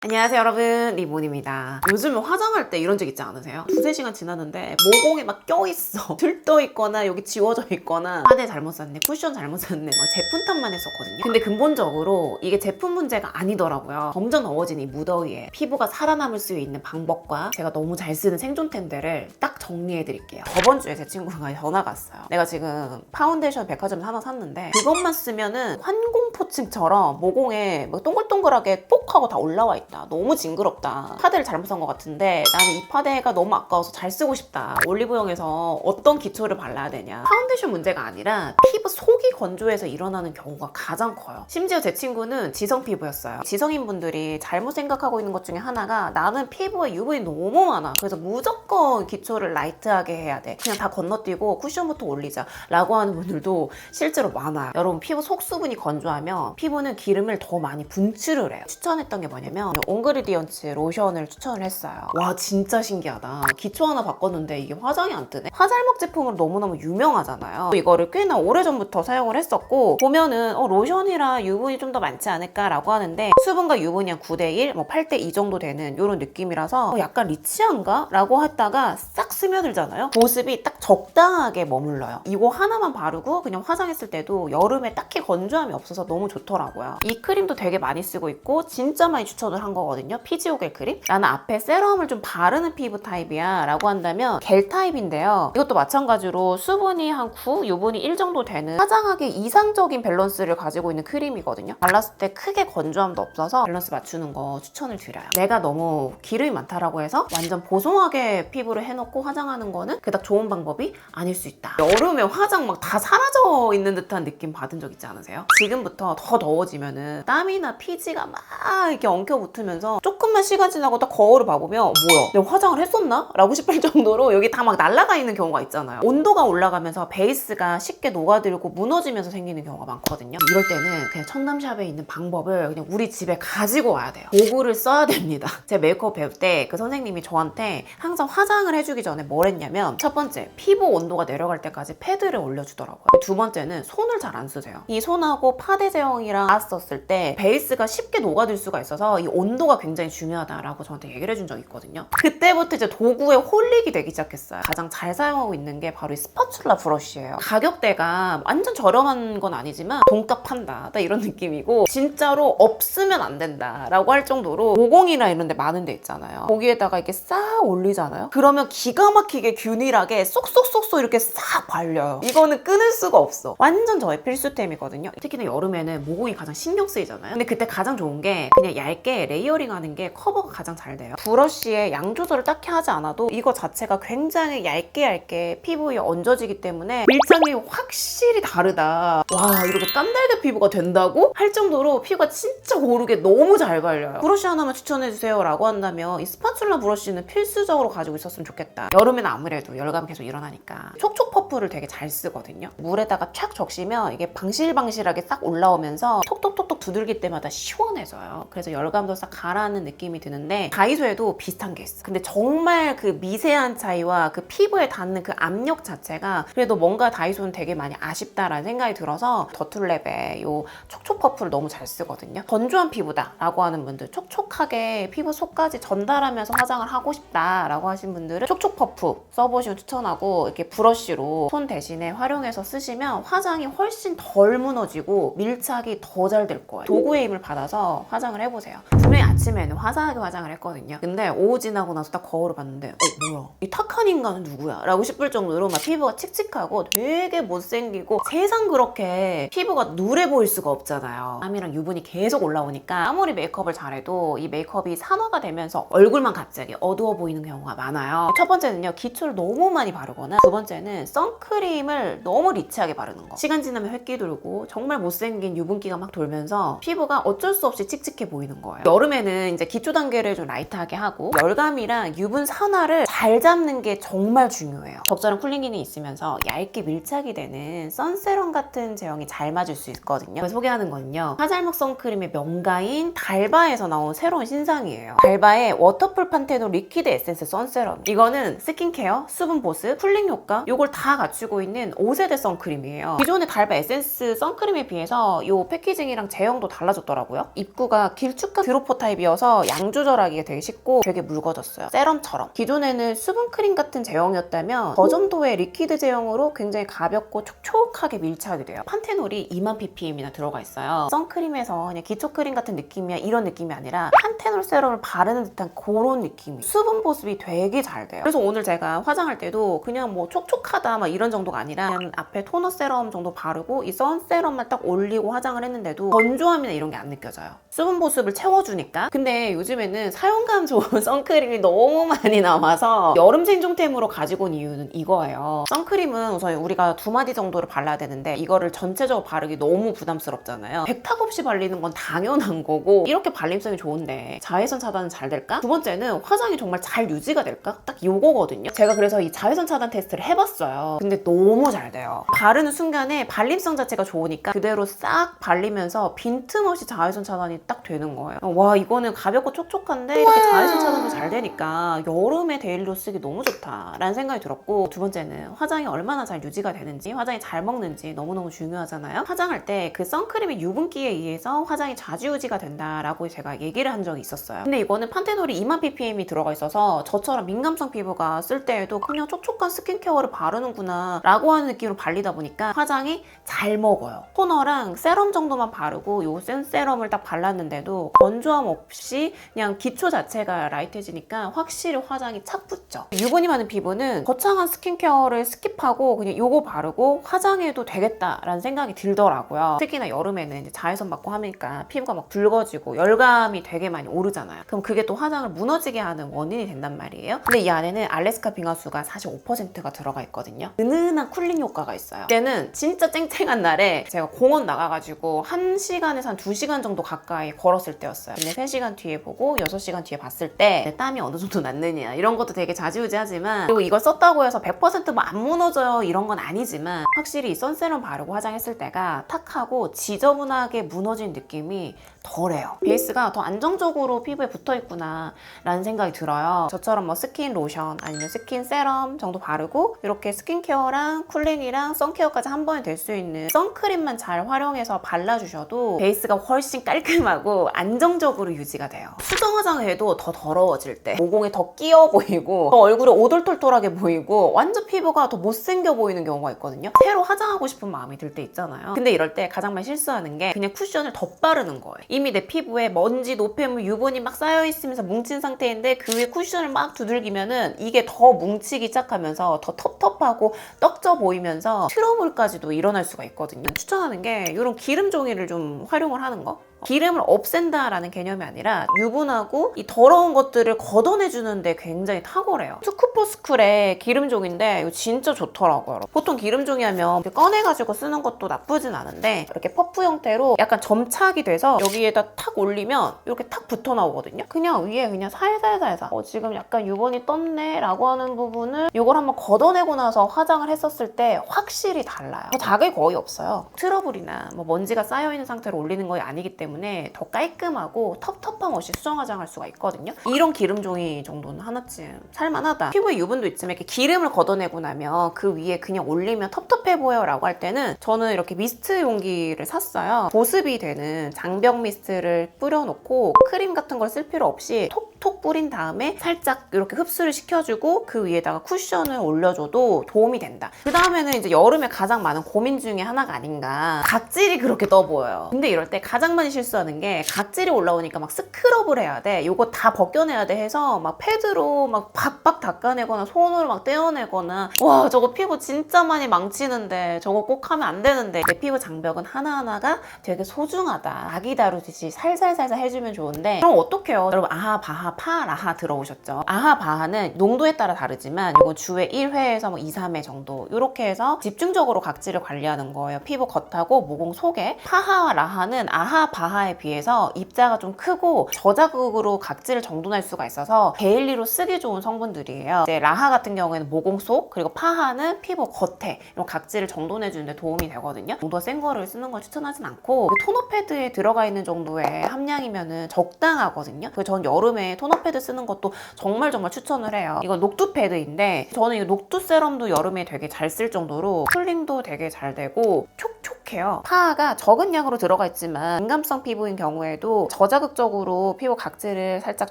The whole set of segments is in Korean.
안녕하세요 여러분, 리본입니다. 요즘 화장할 때 이런 적 있지 않으세요? 두세 시간 지났는데 모공에 막 껴있어. 들떠있거나 여기 지워져 있거나 파데 잘못 샀네, 쿠션 잘못 샀네, 막 제품 탓만 했었거든요. 근데 근본적으로 이게 제품 문제가 아니더라고요. 점점 더워진 이 무더위에 피부가 살아남을 수 있는 방법과 제가 너무 잘 쓰는 생존템들을 딱 정리해드릴게요. 저번 주에 제 친구가 전화가 왔어요. 내가 지금 파운데이션 백화점에서 하나 샀는데 그것만 쓰면은 환공포층처럼 모공에 막 동글동글하게 뽁 하고 다 올라와 있다. 너무 징그럽다. 파데를 잘못 산 것 같은데 나는 이 파데가 너무 아까워서 잘 쓰고 싶다. 올리브영에서 어떤 기초를 발라야 되냐. 파운데이션 문제가 아니라 피부 속이 건조해서 일어나는 경우가 가장 커요. 심지어 제 친구는 지성 피부였어요. 지성인 분들이 잘못 생각하고 있는 것 중에 하나가 나는 피부에 유분이 너무 많아. 그래서 무조건 기초를 라이트하게 해야 돼. 그냥 다 건너뛰고 쿠션부터 올리자 라고 하는 분들도 실제로 많아요. 여러분, 피부 속 수분이 건조하면 피부는 기름을 더 많이 분출을 해요. 추천했던 게 뭐냐면 옹그리디언츠 로션을 추천을 했어요. 와, 진짜 신기하다. 기초 하나 바꿨는데 이게 화장이 안 뜨네. 화잘먹 제품으로 너무너무 유명하잖아요. 이거를 꽤나 오래전부터 사용을 했었고, 보면은 로션이라 유분이 좀 더 많지 않을까라고 하는데 수분과 유분이 한 9대1, 뭐 8대2 정도 되는 이런 느낌이라서 약간 리치한가? 라고 했다가 싹 스며들잖아요. 보습이 딱 적당하게 머물러요. 이거 하나만 바르고 그냥 화장했을 때도 여름에 딱히 건조함이 없어서 너무 좋더라고요. 이 크림도 되게 많이 쓰고 있고 진짜 많이 추천을 한 거거든요. 피지오겔 크림. 나는 앞에 세럼을 좀 바르는 피부 타입이야 라고 한다면 겔 타입인데요. 이것도 마찬가지로 수분이 한 9, 유분이 1 정도 되는 화장하기 이상적인 밸런스를 가지고 있는 크림이거든요. 발랐을 때 크게 건조함도 없어서 밸런스 맞추는 거 추천을 드려요. 내가 너무 기름이 많다라고 해서 완전 보송하게 피부를 해놓고 화장하는 거는 그닥 좋은 방법이 아닐 수 있다. 여름에 화장 막 다 사라져 있는 듯한 느낌 받은 적 있지 않으세요? 지금부터 더 더워지면은 땀이나 피지가 막 이렇게 엉켜붙으면서 조금만 시간 지나고 딱 거울을 봐보면 뭐야? 내가 화장을 했었나? 라고 싶을 정도로 여기 다 막 날아가 있는 경우가 있잖아요. 온도가 올라가면서 베이스가 쉽게 녹아들고 무너지면서 생기는 경우가 많거든요. 이럴 때는 그냥 청담샵에 있는 방법을 그냥 우리 집에 가지고 와야 돼요. 도구를 써야 됩니다. 제 메이크업 배울 때 그 선생님이 저한테 항상 화장을 해주기 전에 뭘 했냐면, 첫 번째, 피부 온도가 내려갈 때까지 패드를 올려주더라고요. 두 번째는 손을 잘 안 쓰세요. 이 손하고 파데 제형이랑 닿았을 때 베이스가 쉽게 녹아들 수가 있어서 이 온도가 굉장히 중요하다라고 저한테 얘기를 해준 적이 있거든요. 그때부터 이제 도구에 홀릭이 되기 시작했어요. 가장 잘 사용하고 있는 게 바로 이 스파츌라 브러쉬예요. 가격대가 완전 저렴한 건 아니지만 돈값 판다, 딱 이런 느낌이고, 진짜로 없으면 안 된다라고 할 정도로 모공이나 이런 데 많은 데 있잖아요. 거기에다가 이렇게 싹 올리잖아요. 그러면 기가 막히게 균일하게 쏙쏙쏙쏙 이렇게 싹 발려요. 이거는 끊을 수가 없어. 완전 저의 필수템이거든요. 특히나 여름에는 모공이 가장 신경 쓰이잖아요. 근데 그때 가장 좋은 게 그냥 얇게 레이어링 하는 게 커버가 가장 잘 돼요. 브러쉬에 양 조절을 딱히 하지 않아도 이거 자체가 굉장히 얇게 피부에 얹어지기 때문에 밀착력이 확실히 다르다. 와, 이렇게 깐달걀 피부가 된다고? 할 정도로 피부가 진짜 고르게 너무 잘 발려요. 브러쉬 하나만 추천해주세요 라고 한다면 이 스파츌라 브러쉬는 필수적으로 가지고 있었으면 좋겠다. 여름에는 아무래도 열감 계속 일어나니까 촉촉 퍼프를 되게 잘 쓰거든요. 물에다가 촥 적시면 이게 방실방실하게 싹 올라오면서 톡톡톡톡 두들길 때마다 시원해져요. 그래서 열감도 싹 가라앉는 느낌이 드는데, 다이소에도 비슷한 게 있어. 근데 정말 그 미세한 차이와 그 피부에 닿는 그 압력 자체가 그래도 뭔가 다이소는 되게 많이 아쉽다라는 생각이 들어서 더툴랩의 요 촉촉 퍼프를 너무 잘 쓰거든요. 건조한 피부다 라고 하는 분들, 촉촉하게 피부 속까지 전달하면서 화장을 하고 싶다 라고 하신 분들은 촉촉 퍼프 써보시면 추천하고, 이렇게 브러쉬로 손 대신에 활용해서 쓰시면 화장이 훨씬 덜 무너지고 밀착이 더 잘 될 거예요. 도구의 힘을 받아서 화장을 해보세요. 분명히 아침에는 화사하게 화장을 했거든요. 근데 오후 지나고 나서 딱 거울을 봤는데 뭐야? 이 탁한 인간은 누구야? 라고 싶을 정도로 막 피부가 칙칙하고 되게 못생기고, 세상 그렇게 피부가 누래 보일 수가 없잖아요. 땀이랑 유분이 계속 올라오니까 아무리 메이크업을 잘해도 이 메이크업이 산화가 되면서 얼굴만 갑자기 어두워 보이는 경우가 많아요. 첫 번째는요, 기초를 너무 많이 바르거나, 두 번째는 선크림을 너무 리치하게 바르는 거. 시간 지나면 획기 돌고 정말 못생긴 유분기가 막 돌면서 피부가 어쩔 수 없이 칙칙해 보이는 거예요. 여름에는 이제 기초 단계를 좀 라이트하게 하고 열감이랑 유분 산화를 잘 잡는 게 정말 중요해요. 적절한 쿨링 기능이 있으면서 얇게 밀착이 되는 선세럼 같은 제형이 잘 맞을 수 있거든요. 소개하는 거는요, 화잘먹 선크림의 명가인 달바에서 나온 새로운 신상이에요. 달바의 워터풀 판테놀 리퀴드 에센스 선세럼. 이거는 스킨케어, 수분 보습, 쿨링 효과 요걸 다 갖추고 있는 5세대 선크림이에요. 기존의 달바 에센스 선크림에 비해서 이 패키징이랑 제형도 달라졌더라고요. 입구가 길쭉한 드롭 도포 타입이어서 양 조절하기가 되게 쉽고 되게 묽어졌어요. 세럼처럼. 기존에는 수분 크림 같은 제형이었다면 저 정도의 리퀴드 제형으로 굉장히 가볍고 촉촉하게 밀착이 돼요. 판테놀이 2만 ppm이나 들어가 있어요. 선크림에서 그냥 기초 크림 같은 느낌이야 이런 느낌이 아니라 판테놀 세럼을 바르는 듯한 그런 느낌이 수분 보습이 되게 잘 돼요. 그래서 오늘 제가 화장할 때도 그냥 뭐 촉촉하다 막 이런 정도가 아니라 그냥 앞에 토너 세럼 정도 바르고 이 선 세럼만 딱 올리고 화장을 했는데도 건조함이나 이런 게 안 느껴져요. 수분 보습을 채워주니까. 근데 요즘에는 사용감 좋은 선크림이 너무 많이 나와서 여름 생존템으로 가지고 온 이유는 이거예요. 선크림은 우선 우리가 2마디 정도를 발라야 되는데 이거를 전체적으로 바르기 너무 부담스럽잖아요. 백탁 없이 발리는 건 당연한 거고 이렇게 발림성이 좋은데 자외선 차단은 잘 될까? 두 번째는 화장이 정말 잘 유지가 될까? 딱 요거거든요. 제가 그래서 이 자외선 차단 테스트를 해봤어요. 근데 너무 잘 돼요. 바르는 순간에 발림성 자체가 좋으니까 그대로 싹 발리면서 빈틈없이 자외선 차단이 딱 되는 거예요. 와 이거는 가볍고 촉촉한데 이렇게 자외선 차단도 잘 되니까 여름에 데일리로 쓰기 너무 좋다라는 생각이 들었고, 두 번째는 화장이 얼마나 잘 유지가 되는지, 화장이 잘 먹는지 너무너무 중요하잖아요. 화장할 때 그 선크림의 유분기에 의해서 화장이 좌지우지가 된다라고 제가 얘기를 한 적이 있었어요. 근데 이거는 판테놀이 2만 ppm이 들어가 있어서 저처럼 민감성 피부가 쓸 때에도 그냥 촉촉한 스킨케어를 바르는구나 라고 하는 느낌으로 발리다 보니까 화장이 잘 먹어요. 토너랑 세럼 정도만 바르고 요 센 세럼을 딱 발랐는데도 건조함 없이 그냥 기초 자체가 라이트해지니까 확실히 화장이 착 붙죠. 유분이 많은 피부는 거창한 스킨케어를 스킵하고 그냥 요거 바르고 화장해도 되겠다라는 생각이 들더라고요. 특히나 여름에는 이제 자외선 받고 하니까 피부가 막 붉어지고 열감이 되게 많이 오르잖아요. 그럼 그게 또 화장을 무너지게 하는 원인이 된단 말이에요. 근데 이 안에는 알래스카 빙하수가 45%가 들어가 있거든요. 은은한 쿨링 효과가 있어요. 그때는 진짜 쨍쨍한 날에 제가 공원 나가가지고 1시간에서 한 2시간 정도 가까이 걸었을 때였어요. 근데 3시간 뒤에 보고 6시간 뒤에 봤을 때 내 땀이 어느 정도 났느냐 이런 것도 되게 좌지우지하지만, 그리고 이걸 썼다고 해서 100% 뭐 안 무너져요 이런 건 아니지만 확실히 이 선세럼 바르고 화장했을 때가 탁 하고 지저분하게 무너진 느낌이 덜해요. 베이스가 더 안정적으로 피부에 붙어있구나 라는 생각이 들어요. 저처럼 뭐 스킨 로션 아니면 스킨 세럼 정도 바르고 이렇게 스킨케어랑 쿨링이랑 선케어까지 한 번에 될 수 있는 선크림만 잘 활용해서 발라주셔도 베이스가 훨씬 깔끔하고 안정적으로 유지가 돼요. 수정 화장을 해도 더 더러워질 때 모공에 더 끼어 보이고 더 얼굴이 오돌톨톨하게 보이고 완전 피부가 더 못생겨 보이는 경우가 있거든요. 새로 화장하고 싶은 마음이 들 때 있잖아요. 근데 이럴 때 가장 많이 실수하는 게 그냥 쿠션을 덧바르는 거예요. 이미 내 피부에 먼지, 노폐물, 유분이 막 쌓여있으면서 뭉친 상태인데 그 위에 쿠션을 막 두들기면은 이게 더 뭉치기 시작하면서 더 텁텁하고 떡져 보이면서 트러블까지도 일어날 수가 있거든요. 추천하는 게 이런 기름 종이를 좀 활용을 하는 거. 기름을 없앤다라는 개념이 아니라 유분하고 이 더러운 것들을 걷어내주는데 굉장히 탁월해요. 스쿠포스쿨의 기름종인데 이거 진짜 좋더라고요. 보통 기름종이 하면 꺼내가지고 쓰는 것도 나쁘진 않은데 이렇게 퍼프 형태로 약간 점착이 돼서 여기에다 탁 올리면 이렇게 탁 붙어 나오거든요. 그냥 위에 그냥 살살살살 지금 약간 유분이 떴네 라고 하는 부분을 이걸 한번 걷어내고 나서 화장을 했었을 때 확실히 달라요. 자극이 거의 없어요. 트러블이나 뭐 먼지가 쌓여있는 상태로 올리는 거이 아니기 때문에 더 깔끔하고 텁텁함 없이 수정 화장할 수가 있거든요. 이런 기름 종이 정도는 하나쯤 살만하다. 피부에 유분도 있지만 이렇게 기름을 걷어내고 나면 그 위에 그냥 올리면 텁텁해 보여 라고 할 때는 저는 이렇게 미스트 용기를 샀어요. 보습이 되는 장벽 미스트를 뿌려놓고 크림 같은 걸 쓸 필요 없이 톡톡 뿌린 다음에 살짝 이렇게 흡수를 시켜주고 그 위에다가 쿠션을 올려줘도 도움이 된다. 그 다음에는 이제 여름에 가장 많은 고민 중에 하나가 아닌가, 각질이 그렇게 떠 보여요. 근데 이럴 때 가장 많이 실수하는 게 각질이 올라오니까 막 스크럽을 해야 돼, 요거 다 벗겨내야 돼 해서 막 패드로 막 박박 닦아내거나 손으로 막 떼어내거나, 와 저거 피부 진짜 많이 망치는데 저거 꼭 하면 안 되는데. 내 피부 장벽은 하나하나가 되게 소중하다. 아기 다루듯이 살살살살 해주면 좋은데 그럼 어떡해요? 여러분 아하 바하 파 라하 들어오셨죠? 아하 바하는 농도에 따라 다르지만 이건 주에 1회에서 뭐 2, 3회 정도 이렇게 해서 집중적으로 각질을 관리하는 거예요. 피부 겉하고 모공 속에. 파하와 라하는 아하 바하에 비해서 입자가 좀 크고 저자극으로 각질을 정돈할 수가 있어서 데일리로 쓰기 좋은 성분들이에요. 이제 라하 같은 경우에는 모공 속, 그리고 파하는 피부 겉에 이런 각질을 정돈해 주는데 도움이 되거든요. 농도가 센 거를 쓰는 걸 추천하진 않고 토너 패드에 들어가 있는 정도의 함량이면은 적당하거든요. 그래서 전 여름에 토너 패드 쓰는 것도 정말 추천을 해요. 이건 녹두 패드인데 저는 이 녹두 세럼도 여름에 되게 잘 쓸 정도로 쿨링도 되게 잘 되고 촉촉해요. 파하가 적은 양으로 들어가 있지만 민감성 저염성 피부인 경우에도 저자극적으로 피부 각질을 살짝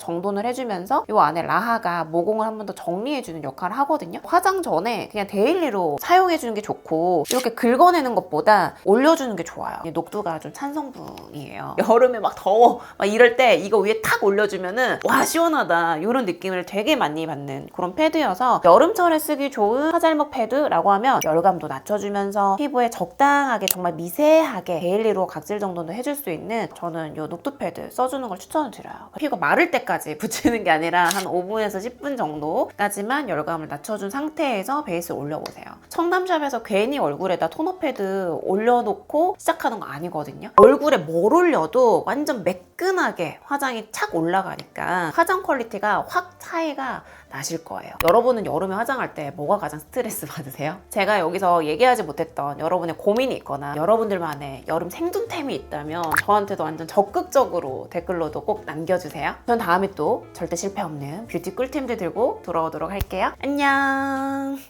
정돈을 해주면서 이 안에 라하가 모공을 한 번 더 정리해주는 역할을 하거든요. 화장 전에 그냥 데일리로 사용해주는 게 좋고 이렇게 긁어내는 것보다 올려주는 게 좋아요. 녹두가 좀 찬 성분이에요. 여름에 막 더워 막 이럴 때 이거 위에 탁 올려주면은 와 시원하다 이런 느낌을 되게 많이 받는 그런 패드여서 여름철에 쓰기 좋은 화잘먹 패드라고 하면 열감도 낮춰주면서 피부에 적당하게 정말 미세하게 데일리로 각질 정돈도 해줄 수 있는 저는 이 녹두 패드 써주는 걸 추천을 드려요. 피부가 마를 때까지 붙이는 게 아니라 한 5분에서 10분 정도까지만 열감을 낮춰준 상태에서 베이스를 올려보세요. 청담샵에서 괜히 얼굴에다 토너 패드 올려놓고 시작하는 거 아니거든요. 얼굴에 뭘 올려도 완전 매끈하게 화장이 착 올라가니까 화장 퀄리티가 확 차이가 나실 거예요. 여러분은 여름에 화장할 때 뭐가 가장 스트레스 받으세요? 제가 여기서 얘기하지 못했던 여러분의 고민이 있거나 여러분들만의 여름 생존템이 있다면 저한테도 완전 적극적으로 댓글로도 꼭 남겨주세요. 전 다음에 또 절대 실패 없는 뷰티 꿀템들 들고 돌아오도록 할게요. 안녕.